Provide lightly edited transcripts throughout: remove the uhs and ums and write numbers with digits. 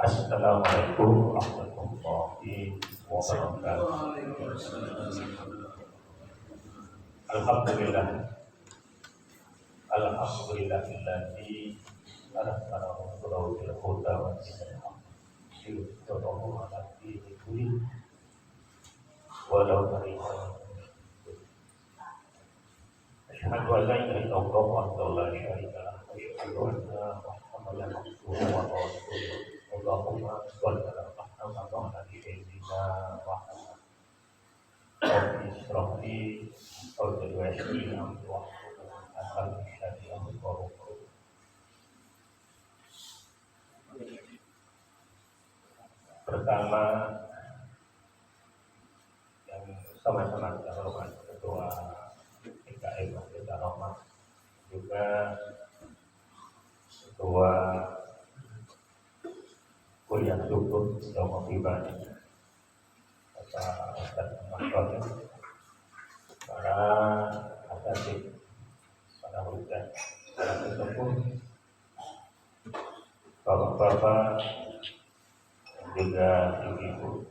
Assalamualaikum warahmatullahi wabarakatuh. Alhamdulillah. Alhamdulillahilladzi arsalana rasulahu bil huda wa dinil haqq liyudhhirahu 'ala dini kullihi walau kariha. Asyhadu an la ilaha illallah wahdahu la syarika lah wa asyhadu anna Muhammadan abduhu wa rasuluh. Allahumma shalli ala Muhammad wa ala sayyidina Muhammad. Rabbi ishrah li sadri wa yassir li amri wahlul 'uqdatam min lisani yafqahu qawli. Pertama yang sama-sama kita hormati Ketua PKM Masjid Ar-Rahmah, juga Ketua Kuliah Subuh Doma Pribadi, Bapak Ustadz Ahmad, para asatidz, para hujjah, para sesepuh, bapak-bapak, dan juga ibu-ibu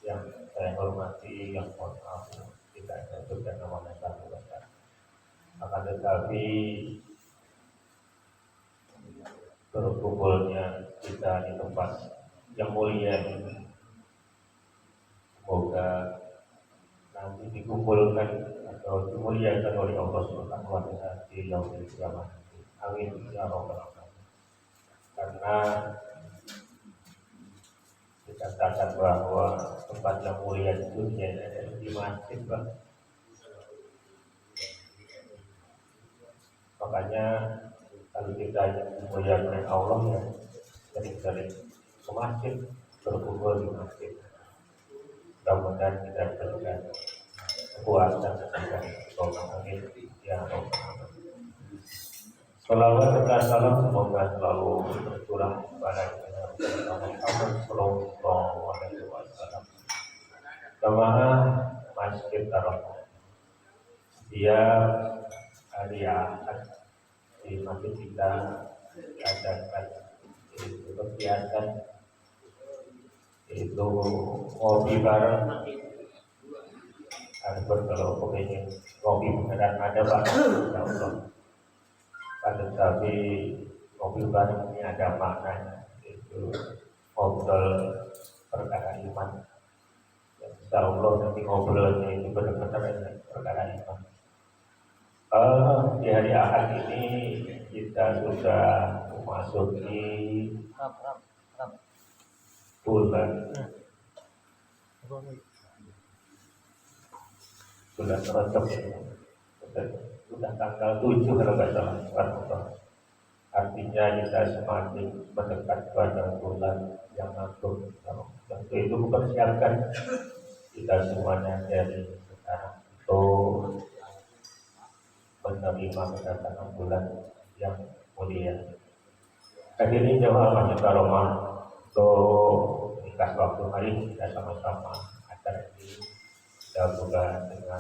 yang saya hormati, yang mohon maaf tidak disebutkan namanya satu persatu. Akan tetapi berkumpulnya kita di tempat yang mulia ini, semoga nanti dikumpulkan atau dimuliakan oleh Allah Subhanahu wa Ta'ala di yaumil qiyamah. Amin ya rabbal alamin. Karena dikatakan bahwa tempat yang mulia itu ada di masjid, Pak. Makanya kalau kita memuliakan Allah, ya sering-sering ke masjid, berkumpul di masjid. Mudah-mudahan kita diberikan kekuatan dan amin ya rabbal alamin. Salawat serta salam semoga selalu tercurah kepada Muhammad sallallahu alaihi wasallam. Jamaah Masjid Ar-Rahmah, dia hari Ahad di masjid kita adakan itu kegiatan, itu ngopi bareng. Kalau pengen ngopi beneran ada Pak, insya Allah. Tapi ngopi bareng ini ada maknanya, itu ngobrol perkara iman. Insya Allah nanti ngobrolnya itu benar-benar perkara iman. Di hari Ahad ini kita sudah memasuki bulan, sudah tercocok ya. Sudah tanggal 7 kalau nggak salah. Artinya kita semakin mendekat pada bulan yang agung. Tentu itu mempersiapkan kita semuanya dari sekarang untuk menerima kedatangan bulan yang mulia. Hadirin jamaah Masjid Ar-Rahmah, untuk ringkas waktu hari kita sama-sama akan digabungkan dengan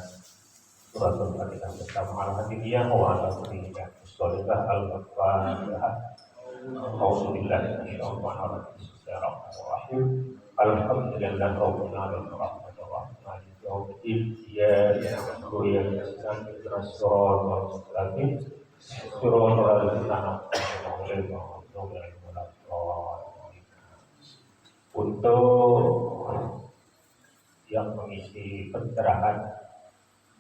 suratul Fatihah bersama Al-Fatihah wa Al-Fatihah Sholihah Al-Fatihah. Auzubillahi minasyaitonirrajim. Alhamdulillah rabbil alamin arrahmanir rahim maliki yaumiddin. Iyyaka na'budu wa iyyaka nasta'in ihdinas siratal mustaqim siratal ladzina an'amta 'alaihim ghairil maghdubi 'alaihim. Untuk yang mengisi pencerahan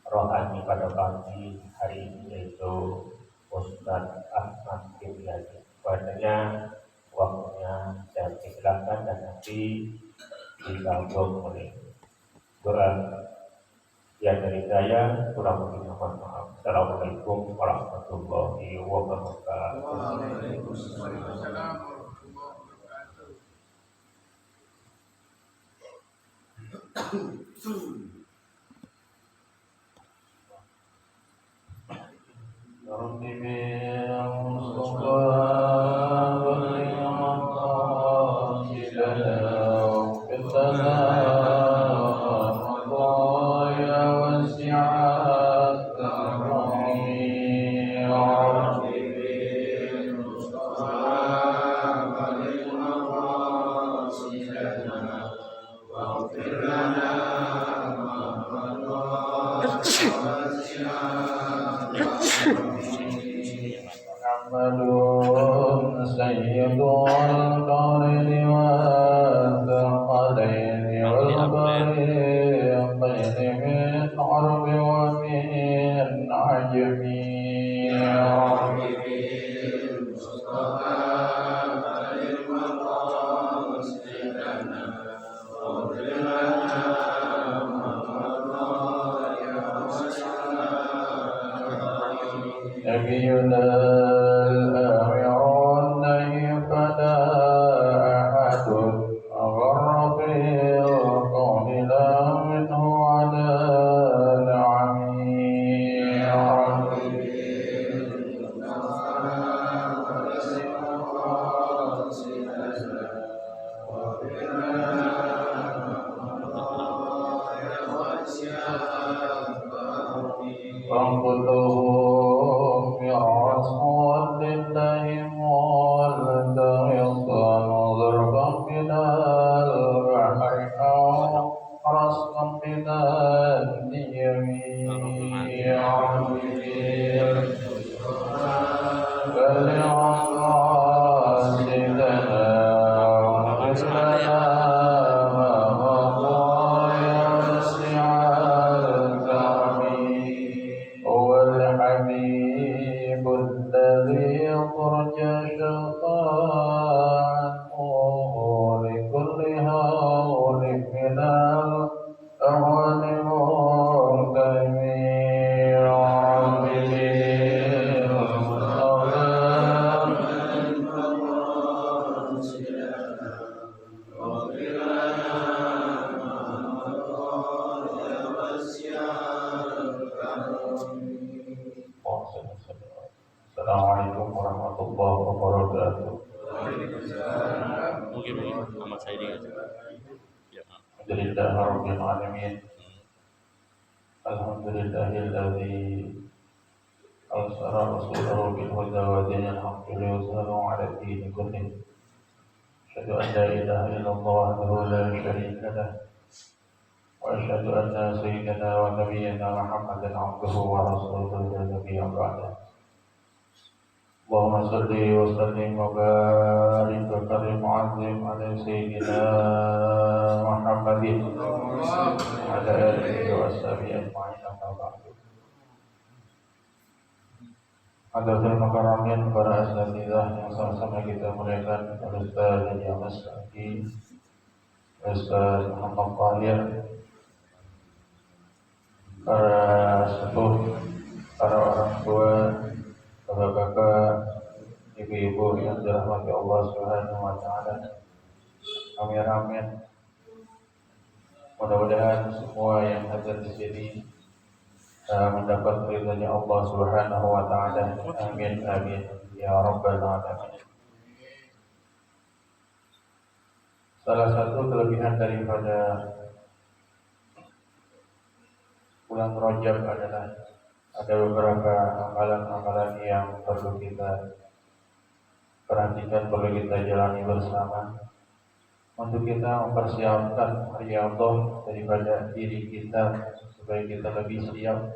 rohani pada pagi hari ini yaitu Ustadz Ahmad Firyadi. Padanya waktunya saya persilakan dan nanti digabung oleh doa. Ya dari saya kurang lebih mohon maaf. Assalamualaikum warahmatullahi wabarakatuh. Waalaikumsalam warahmatullahi wabarakatuh. والقرين والثقلين والفريقين من عرب ومن عجم يا رب نبينا الآخر النهي فلا أحد أغر في القول لا منه على العمير فانقذهم برسول الله والتيصن ضربا من البحر أو رسما من اليمين بلغ قاصدنا واغفر لنا ما مضى يا واسع الكرم هو الحبيب الذي ترجى شفاعته لكل هول من الأهوال مرتمي يا رب Assalamualaikum warahmatullahi wabarakatuh. Mungkin amat saya dia. Ya. Alhamdulillahirabbil alamin. Alhamdulillahilladzi arsala rasulahu bil huda wa dinil haqqi liyuzhirahu 'ala ad-din kullih. Asyhadu an la ilaha illallah wahdahu la syarika lah. Wa asyhadu anna sayyidana wa nabiyyana Muhammadan 'abduhu wa rasuluhu la nabiyya ba'dahu. Allahumma salli wa sallim wa barik wa karim mu'azzim ala sayyidina Muhammadin wa ala alihi wa ashabihi ajma'in amma ba'du. Hadirin makaramin, para asatidzah yang sama-sama kita muliakan, Ustaz Haji Ahmad Sa'di, Ustaz Muhammad Tahir, para sepuh, para orang tua, bapak-bapak, ibu-ibu yang dirahmati Allah Subhanahu wa taala. Amin amin. Mudah-mudahan semua yang hadir di sini mendapat ridhonya Allah Subhanahu wa taala. Amin amin ya rabbal alamin. Salah satu kelebihan daripada bulan Rajab adalah ada beberapa amalan-amalan yang perlu kita perhatikan, perlu kita jalani bersama untuk kita mempersiapkan riyadhah daripada diri kita supaya kita lebih siap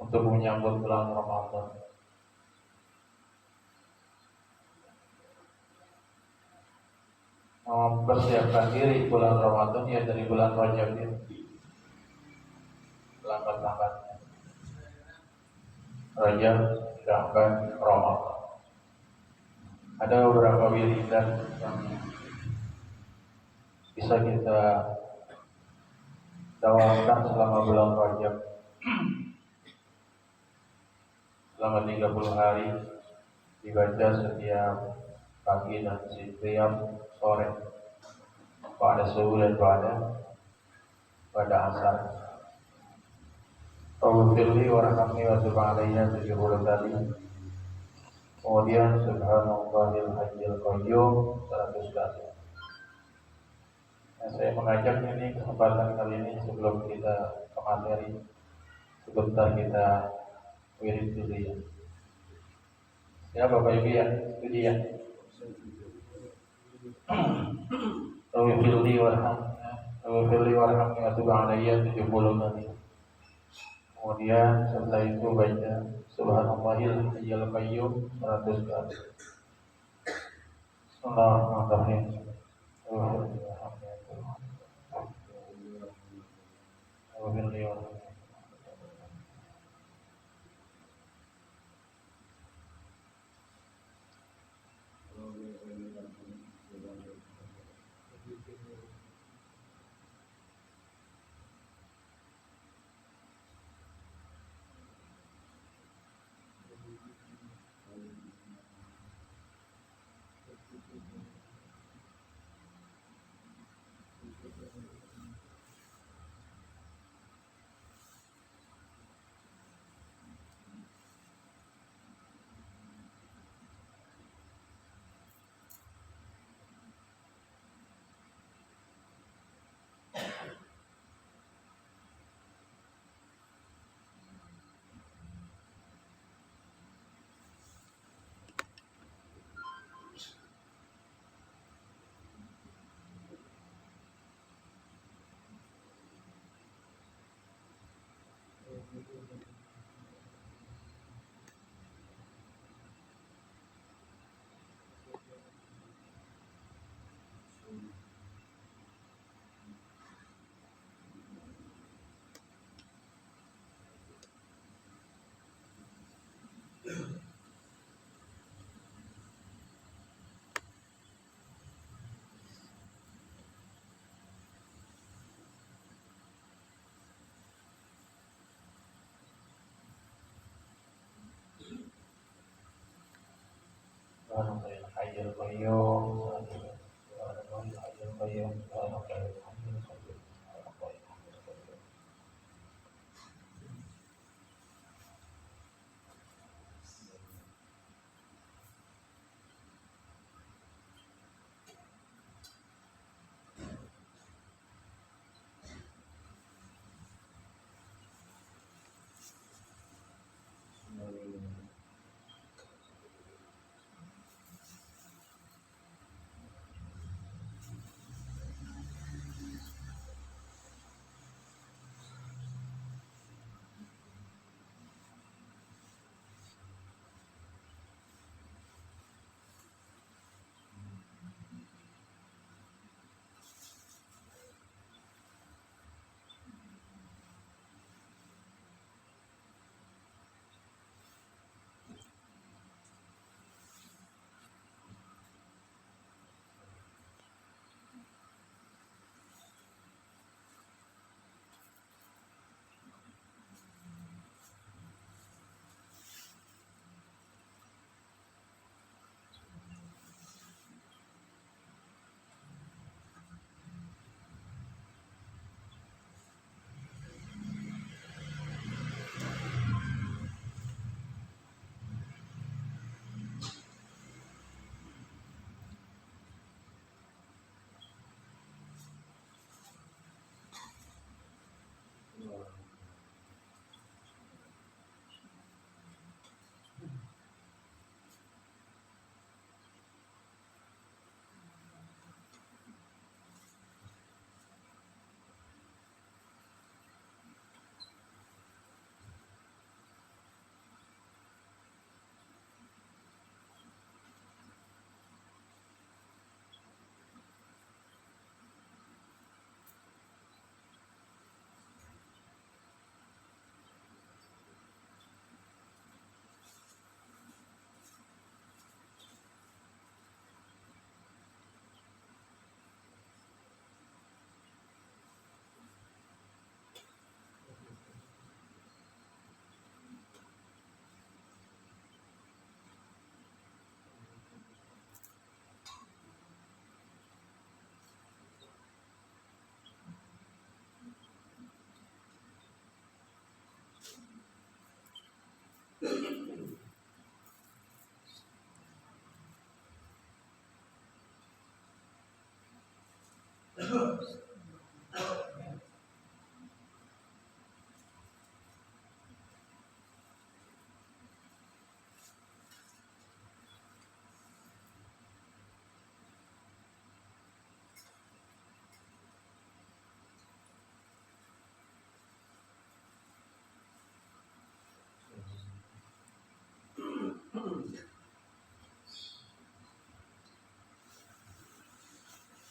untuk menyambut bulan Ramadan. Mempersiapkan diri bulan Ramadan ya dari bulan Rajab ini. Lambat-lambatnya Rajab, sedangkan Ramadan. Ada beberapa wiridan yang bisa kita dawamkan selama bulan Rajab, selama 30 hari, dibaca setiap pagi dan setiap sore, pada subuh dan pada asar. Allahumma warhamni wa tub alayya 70 kali. Kemudian subhanallahil hayyul qayyum 100 kali. Nah, saya mengajak ini kesempatan kali ini sebelum kita ke materi, sebentar kita wirid dulu ya. Ya Bapak Ibu ya, itu dia. Allahumma warhamni wa tub alayya 70 kali. Kemudian setelah itu baca subhanallahil hayyul qayyum 100 kali. Bismillahirrahmanirrahim.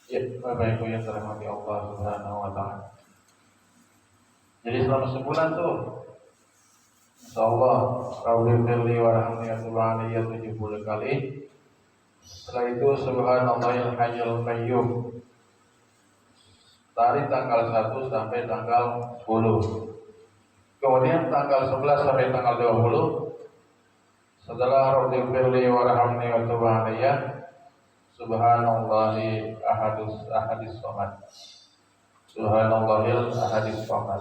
Ya, Bapak Ibu yang dirahmati Allah Subhanahu wa taala. Jadi selama sebulan tuh insyaallah Rabbil Firli warhamni subhanallahi 70 kali. Setelah itu subhanallahil hayyul qayyum dari tanggal 1 sampai tanggal 10. Kemudian tanggal 11 sampai tanggal 20 setelah Rabbil Firli warhamni subhanallahi Subhanallahi ahadis somad. Subhanallahil ahadis somad.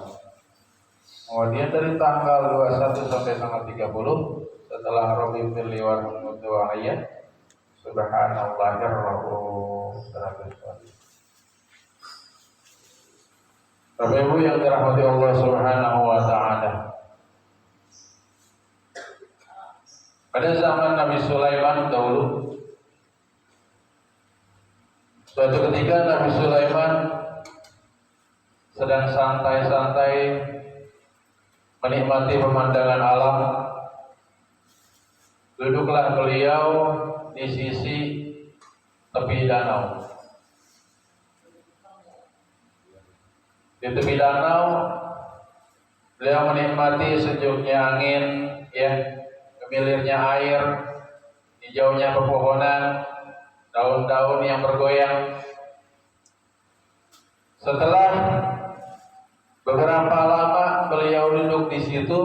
Kemudian dari tanggal 21 sampai tanggal 30 setelah Rabbil Firli warhamni Subhanallahir Rahul 100 kali. Bapak Ibu yang dirahmati Allah Subhanahu wa taala. Pada zaman Nabi Sulaiman dahulu, suatu ketika Nabi Sulaiman sedang santai-santai menikmati pemandangan alam. Duduklah beliau di sisi tepi danau. Di tepi danau beliau menikmati sejuknya angin, gemilirnya air, hijaunya pepohonan, daun-daun yang bergoyang. Setelah beberapa lama beliau duduk di situ,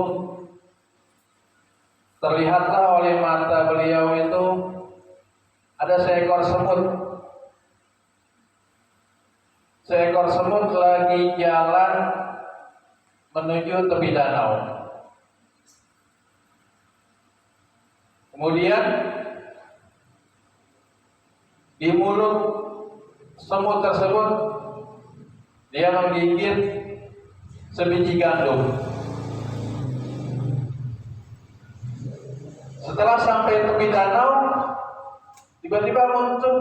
terlihatlah oleh mata beliau itu ada seekor semut. Seekor semut lagi jalan menuju tepi danau. Kemudian di mulut semut tersebut dia menggigit sebiji gandum. Setelah sampai tepi danau, tiba-tiba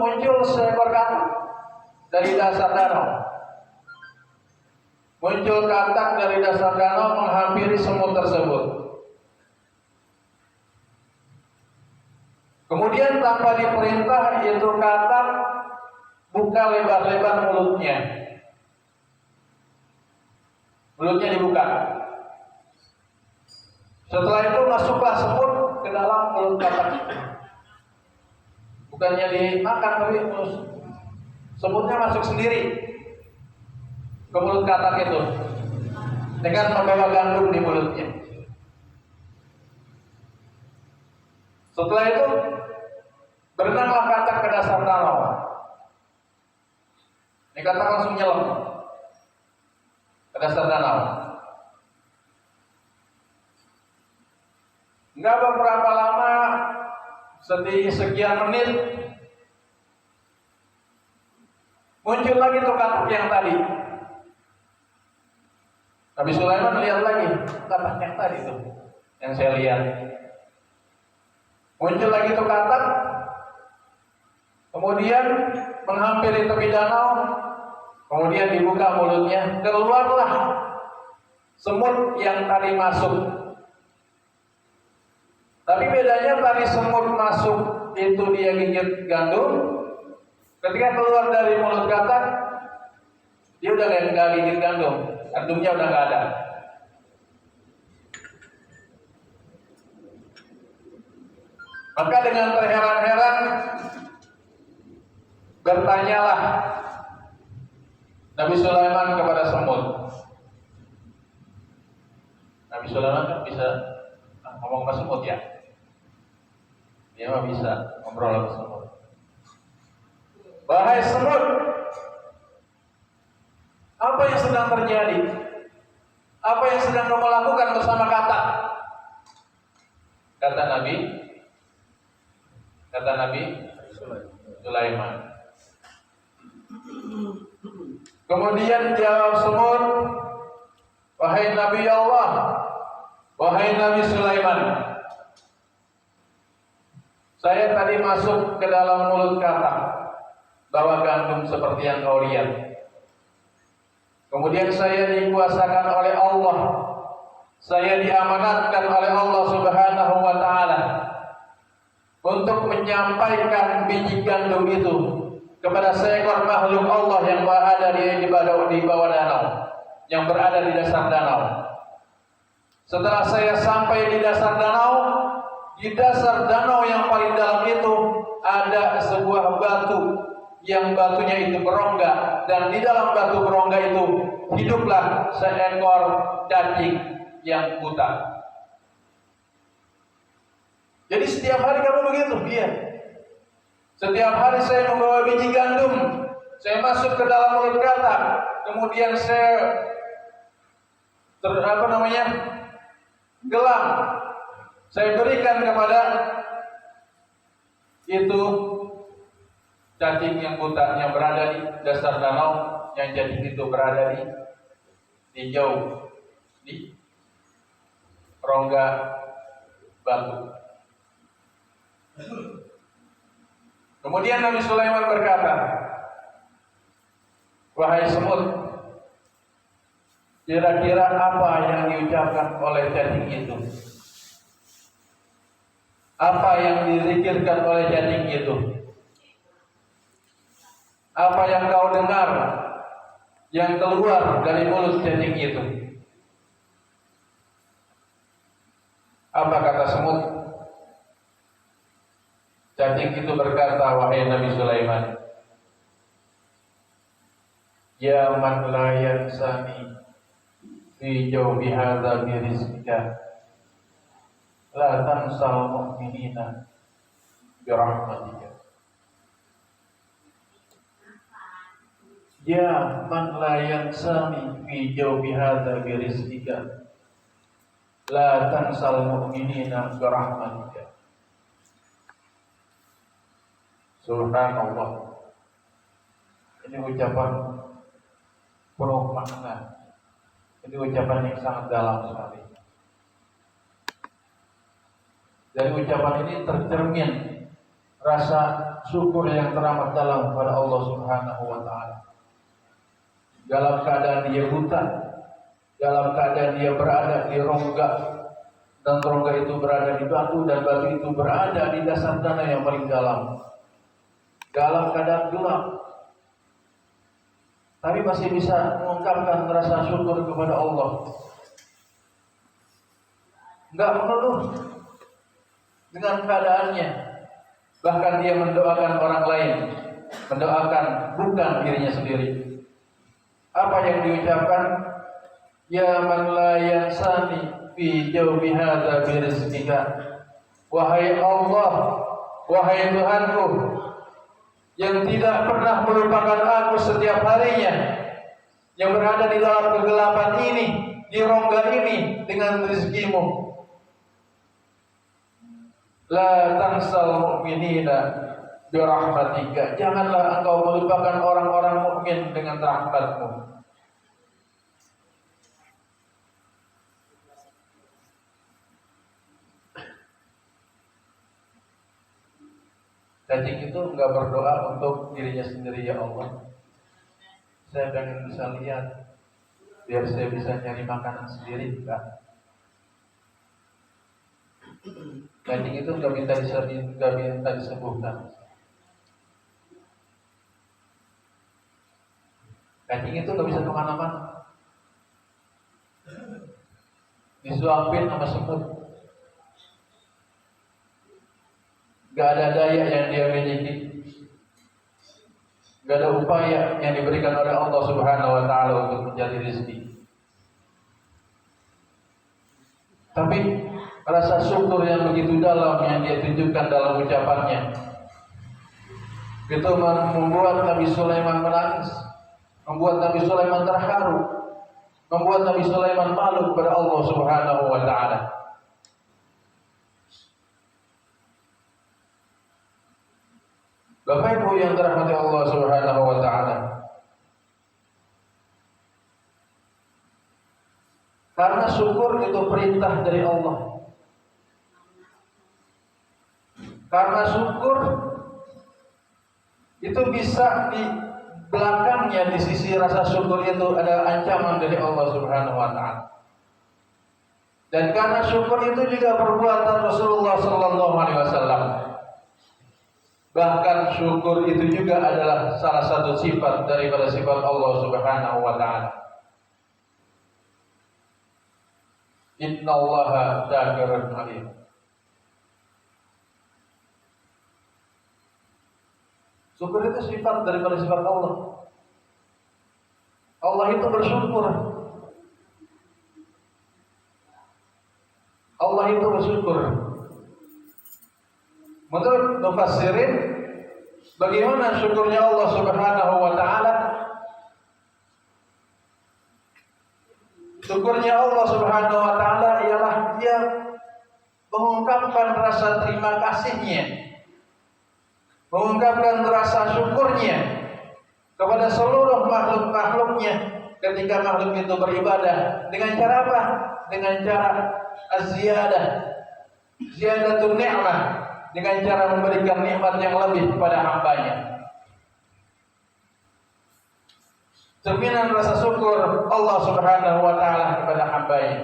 muncul seekor katak dari dasar danau. Muncul katak dari dasar danau menghampiri semut tersebut. Kemudian tanpa diperintah itu katak buka lebar-lebar mulutnya. Mulutnya dibuka. Setelah itu masuklah semut ke dalam mulut katak. Bukannya dimakan, tapi semutnya masuk sendiri ke mulut katak itu dengan membawa gandum di mulutnya. Setelah itu berenanglah katak ke dasar danau. Ini katak langsung nyelam ke dasar danau. Enggak beberapa lama, sekian menit, muncul lagi tuh katak yang tadi. Nabi Sulaiman lihat lagi katak yang tadi tuh, yang saya lihat. Muncul lagi tuh katak, kemudian menghampiri tepi danau, kemudian dibuka mulutnya, keluarlah semut yang tadi masuk. Tapi bedanya tadi semut masuk itu dia gigit gandum, ketika keluar dari mulut katak, dia udah nggak gigit gandum, gandumnya udah nggak ada. Maka dengan terheran-heran bertanyalah Nabi Sulaiman kepada semut. Nabi Sulaiman kan bisa ngomong sama semut ya. Dia mah bisa ngobrol sama semut. Wahai semut, apa yang sedang terjadi? Apa yang sedang kamu lakukan bersama katak? Kata Nabi Sulaiman. Kemudian jawab semut, wahai Nabi Allah, wahai Nabi Sulaiman, saya tadi masuk ke dalam mulut katak, bawa gandum seperti yang kau lihat. Kemudian saya dikuasakan oleh Allah, saya diamanatkan oleh Allah Subhanahu wa taala untuk menyampaikan biji gandum itu kepada seekor makhluk Allah yang berada di bawah danau, yang berada di dasar danau. Setelah saya sampai di dasar danau yang paling dalam itu ada sebuah batu yang batunya itu berongga, dan di dalam batu berongga itu hiduplah seekor cacing yang buta. Jadi setiap hari kamu begitu, iya. Setiap hari saya membawa biji gandum, saya masuk ke dalam mulut katak, kemudian saya gelang, saya berikan kepada itu cacing yang buta yang berada di dasar danau, yang cacing itu berada di jauh di rongga batu. Kemudian Nabi Sulaiman berkata, wahai semut, kira-kira apa yang diucapkan oleh cacing itu? Apa yang dizikirkan oleh cacing itu? Apa yang kau dengar yang keluar dari mulut cacing itu? Apa kata semut? Cacing itu berkata, wahai Nabi Sulaiman, ya man la yansani fi jawbi hadza bi rizqika la tansal mu'minina bi rahmatika. Ya man la yansani fi jawbi hadza bi rizqika la tansal mu'minina bi rahmatika. Subhanallah. Ini ucapan penuh makna. Ini ucapan yang sangat dalam sekali. Dari ucapan ini tercermin rasa syukur yang teramat dalam pada Allah Subhanahu wa taala. Dalam keadaan dia buta, dalam keadaan dia berada di rongga, dan rongga itu berada di batu, dan batu itu berada di dasar danau yang paling dalam. Dalam keadaan gelap, tapi masih bisa mengungkapkan rasa syukur kepada Allah. Enggak mengeluh dengan keadaannya. Bahkan dia mendoakan orang lain, mendoakan bukan dirinya sendiri. Apa yang diucapkan? Ya man la yansani fi jawbi hadza bi rizqika. Wahai Allah, wahai Tuhanku, yang tidak pernah melupakan aku setiap harinya, yang berada di dalam kegelapan ini, di rongga ini dengan rezekimu. La tansal mu'minina bi rahmatika. Janganlah engkau melupakan orang-orang mukmin dengan rahmatmu. Cacing itu enggak berdoa untuk dirinya sendiri, ya Allah, saya pengen bisa lihat biar saya bisa nyari makanan sendiri, enggak. Cacing itu enggak minta disembuhkan. Cacing itu enggak bisa kemana-mana, disuapin sama semut. Gak ada daya yang dia miliki, gak ada upaya yang diberikan oleh Allah Subhanahu wa taala untuk mencari rezeki. Tapi rasa syukur yang begitu dalam yang dia tunjukkan dalam ucapannya itu membuat Nabi Sulaiman menangis, membuat Nabi Sulaiman terharu, membuat Nabi Sulaiman malu kepada Allah Subhanahu wa taala. Bapak Ibu yang dirahmati Allah Subhanahu wa taala, karena syukur itu perintah dari Allah. Karena syukur itu bisa di belakangnya, di sisi rasa syukur itu ada ancaman dari Allah Subhanahu wa taala. Dan karena syukur itu juga perbuatan Rasulullah sallallahu alaihi wasallam. Bahkan syukur itu juga adalah salah satu sifat daripada sifat Allah Subhanahu wa taala. Innallaha dzakirun alim. Syukur itu sifat daripada sifat Allah. Allah itu bersyukur. Allah itu bersyukur. Menurut mufassirin, bagaimana syukurnya Allah Subhanahu wa taala? Syukurnya Allah Subhanahu wa taala ialah dia mengungkapkan rasa terima kasihnya, mengungkapkan rasa syukurnya kepada seluruh makhluk-makhluknya ketika makhluk itu beribadah. Dengan cara apa? Dengan cara az-ziyadah, ziyadatun ni'mah, dengan cara memberikan nikmat yang lebih kepada hambanya. Cerminan rasa syukur Allah Subhanahu wa taala kepada hambanya.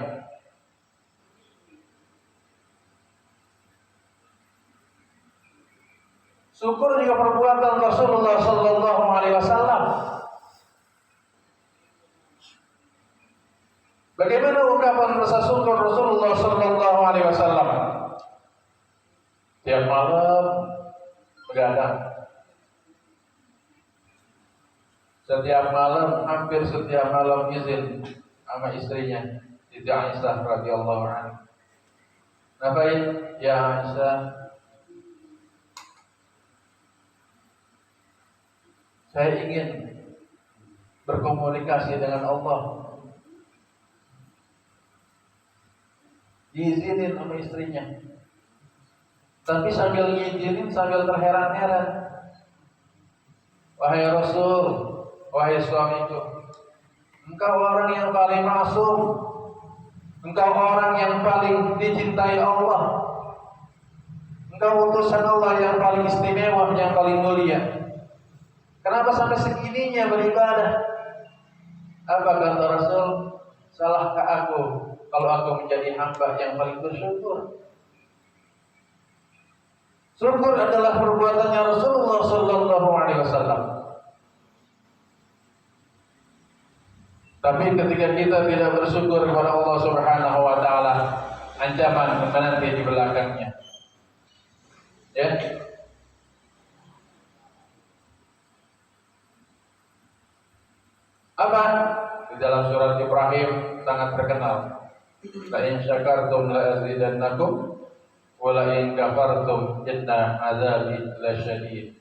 Syukur juga perbuatan Rasulullah sallallahu alaihi wasallam. Bagaimana ungkapan rasa syukur Rasulullah sallallahu alaihi wasallam? Tiap malam begadang. Setiap malam, hampir setiap malam izin sama istrinya, Siti Aisyah radhiyallahu anha. Ngapain? Ya Aisyah, saya ingin berkomunikasi dengan Allah. Diizinin sama istrinya. Tapi sambil ngizinin, sambil terheran-heran. Wahai Rasul, wahai suamiku, engkau orang yang paling maksum, engkau orang yang paling dicintai Allah, engkau utusan Allah yang paling istimewa, yang paling mulia. Kenapa sampai segininya beribadah? Apa kata Rasul? Salahkah aku kalau aku menjadi hamba yang paling bersyukur? Syukur adalah perbuatannya Rasulullah sallallahu alaihi wasallam. Tapi ketika kita tidak bersyukur kepada Allah Subhanahu wa taala, ancaman menanti di belakangnya. Ya. Apa? Di dalam surat Ibrahim sangat terkenal. La in syakartum la azidannakum wa la in kafartum inna azabi lasyadid.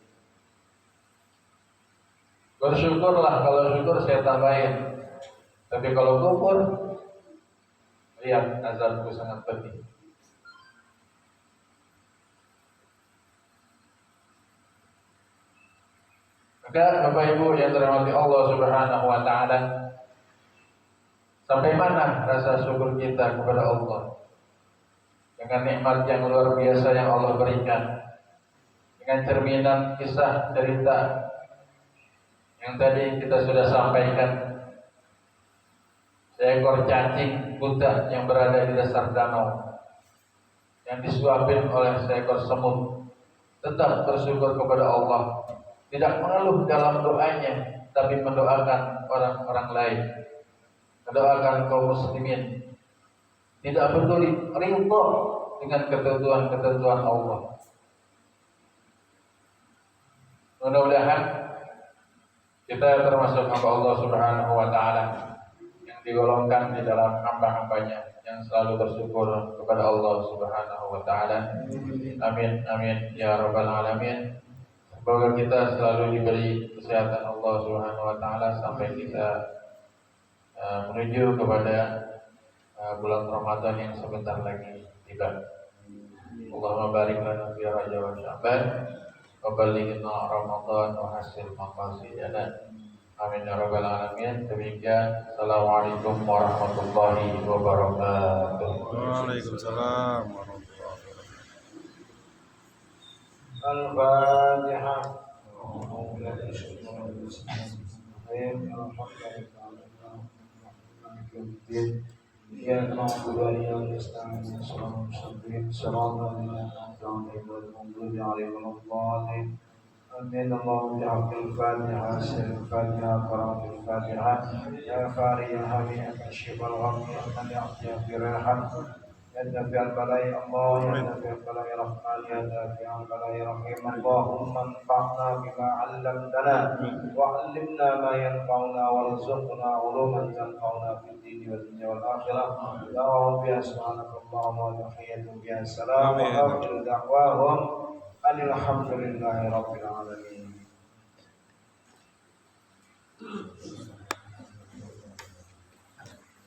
Bersyukurlah, kalau syukur saya tambahin. Tapi kalau kufur, lihat azabku sangat pedih. Maka Bapak Ibu yang dirahmati Allah Subhanahu wa taala, sampai mana rasa syukur kita kepada Allah dengan nikmat yang luar biasa yang Allah berikan, dengan cerminan kisah cerita yang tadi kita sudah sampaikan. Seekor cacing buta yang berada di dasar danau, yang disuapin oleh seekor semut, tetap bersyukur kepada Allah, tidak mengeluh dalam doanya, tapi mendoakan orang-orang lain, mendoakan kaum muslimin, tidak peduli, ridho dengan ketentuan-ketentuan Allah. Mudah-mudahan kita termasuk hamba Allah Subhanahu wa taala yang digolongkan di dalam hamba-hambanya yang selalu bersyukur kepada Allah Subhanahu wa taala. Amin amin ya rabbal alamin. Semoga kita selalu diberi kesehatan Allah Subhanahu wa taala sampai kita menuju kepada bulan Ramadan yang sebentar lagi tiba. Allahumma barik lana fi Rajab wa Sya'ban wa ballighna Ramadan wa hasil maqasidana. Amin ya rabbal alamin. Demikian, assalamualaikum warahmatullahi wabarakatuh. Waalaikumsalam warahmatullahi wabarakatuh. Al-Fatihah. إياك نعبد وإياك نستعين صراط المستقيم صراط الذين أنعمت عليهم غير المغضوب عليهم ولا الضالين آمين. اللهم بحق الفاتحة سر الفاتحة قراءة الفاتحة يا فاريها بأكشف الغم أن يعطيها في ريحة يا دافع البلاء الله يا دافع البلاء رحمن يا دافع البلاء رحيم. اللهم انفعنا بما علمتنا وعلمنا ما ينفعنا وارزقنا علوما تنفعنا في الدين والدنيا والآخرة. يا رب سبحانك اللهم وتحية بها السلام وآخر دعواهم أن الحمد لله رب العالمين.